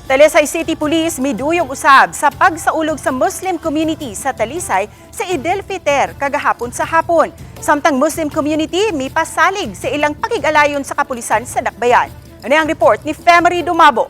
Talisay City Police miduyong usab sa pagsaulog sa Muslim community sa Talisay sa Eid al-Fitr kagahapon sa hapon. Samtang Muslim community may pasalig sa ilang pakig-alayon sa kapulisan sa Dakbayan. Ano ang report ni Femery Dumabo?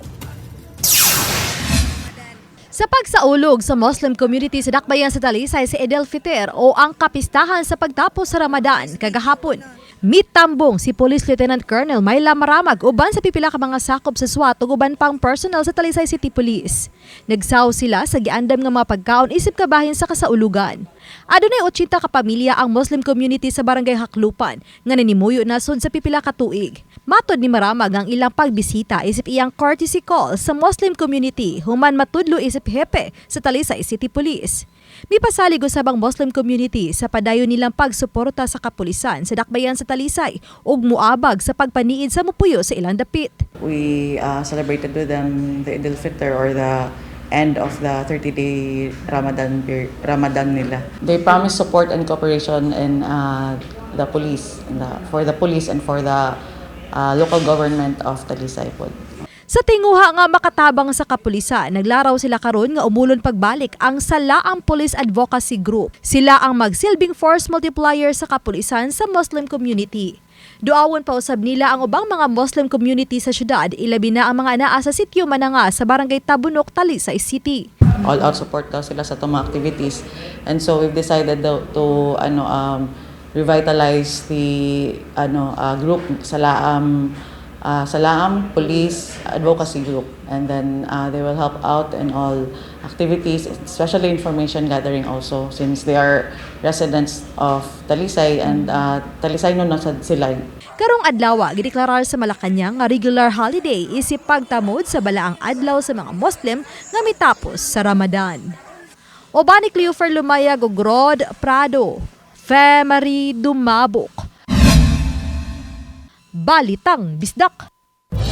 Sa pagsaulog sa Muslim community sa Dakbayan sa Talisay sa Eid al-Fitr o ang kapistahan sa pagtapos sa Ramadan kagahapon, mitambong si Police Lieutenant Colonel Myla Maramag uban sa pipila ka mga sakop sa SWAT ug uban pang personnel sa Talisay City Police. Nagsaw sila sa giandam nga mga pagkaon isip kabahin sa kasaulugan. Adunay 80 ka pamilya ang Muslim community sa Barangay Haklupan nga nanimuyo nasod sa pipila ka tuig. Matod ni Maramag ang ilang pagbisita isip iyang courtesy call sa Muslim community human matudlo isip hepe sa Talisay City Police. Mipasalig usab ang Muslim community sa padayon nilang pagsuporta sa kapulisan sa Dakbayan sa Talisay ug muabag sa pagpaniid sa mupuyo sa ilang dapit. We celebrated with them the Eid al-Fitr or the end of the 30-day Ramadan nila. They promise support and cooperation in the police, for the police and for the local government of Talisay po. Sa tinguha nga makatabang sa kapulisan, naglaraw sila karon nga umulon pagbalik ang Salaang Police Advocacy Group. Sila ang magsilbing force multiplier sa kapulisan sa Muslim community. Duawon pa usab nila ang ubang mga Muslim community sa syudad, ilabi na ang mga naa sa sitio Mananga sa Barangay Tabunok, Talisay City. All-out support daw sila sa mga activities. And so we've decided to revitalize the group Salaam Police Advocacy Group, and then they will help out in all activities, especially information gathering also, since they are residents of Talisay and Talisay no nasad sila. Karong adlaw gideklarar sa Malacañang nga regular holiday isip pagtamod sa balaang adlaw sa mga Muslim nga mitapos sa Ramadan. Obani Cleofer Lumayag ug Rod Prado, Femery Dumabok. Balitang Bisdak.